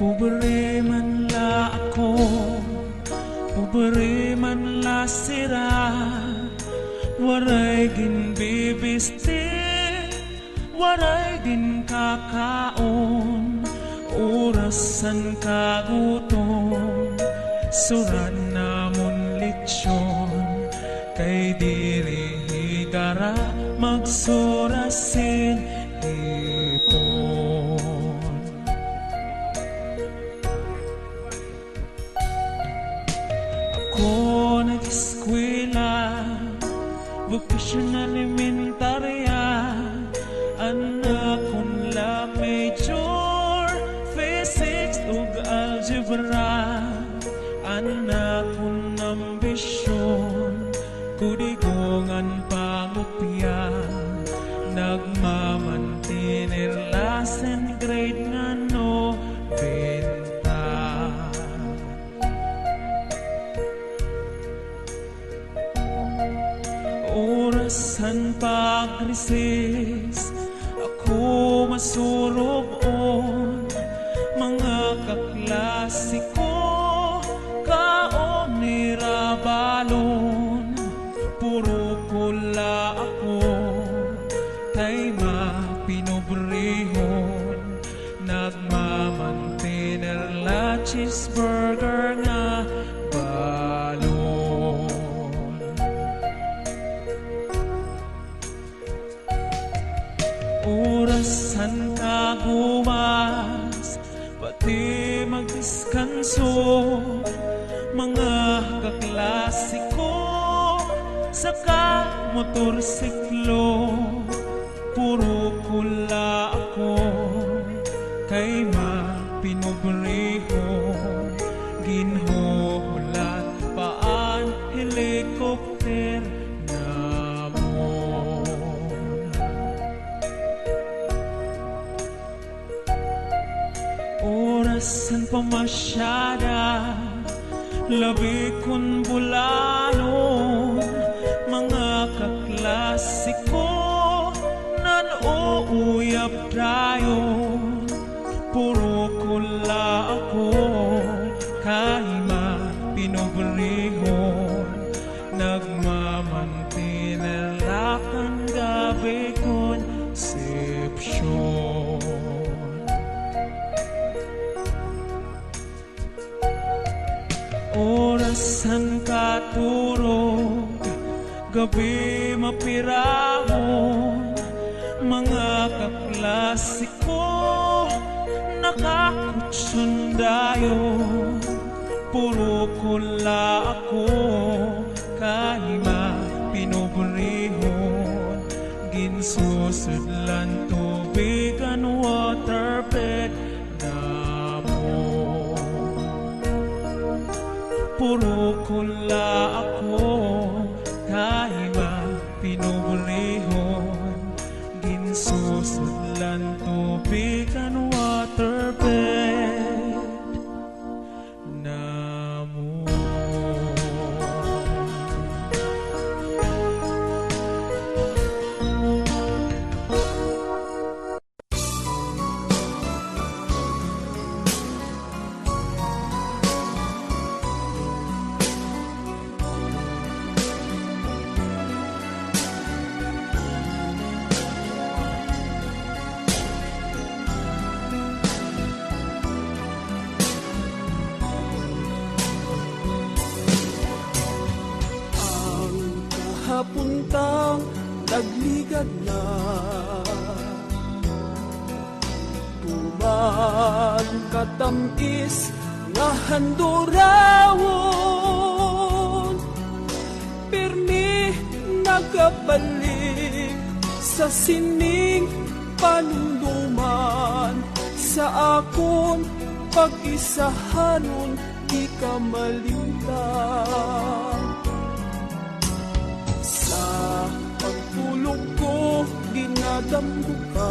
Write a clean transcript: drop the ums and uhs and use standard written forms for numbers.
Pobre man la ako, pobre man la sira, waray ginbibisti, waray din kakaon, orasan kagutom, suran namon litsyon, kay diri higara magsurasin hipon. Ako nag-eskwela, vocational elementarya, anak kong la major, physics ug algebra, anak kong ambisyon, kudigongan pangupya, nagmamantinir lasen grade nga no benta. Orasan pag-resis, ako masurogon, mga kaklasiko, kaon nirabalon, puro kula ako, kay mapinobrehon, nagmamantener la cheeseburger nga balon. Orasan kagumas, pati magdiskanso, mga kaklasiko, saka motorsiklo, puro kula ako, kay mapinobrehon, ginhuhulat paan helikopter namon. Orasan pamasyada, labi kun bulanon, mga kaklasiko, nan-uuyap dayon, puro kula ako, kay mapinobrehon, nagmamantinir lakan gabi conception. Orasan katurog, gabi mapirahon, mga kaklasiko, nakakutsundayon, puro kula ako, kay mapinobrehon, ginsusudlan tubigan waterbed namon. Puro kula ako, kay mapinobrehon, ginsusudlan tubigan waterbed namon. Kapuntang nagligad na, tuman katamis nga handurawon, pirmi nagabalik sa sining panunduman, sa akon pag-isahanon di ka malimtan. Pagtulog ko, dinadamgo ka.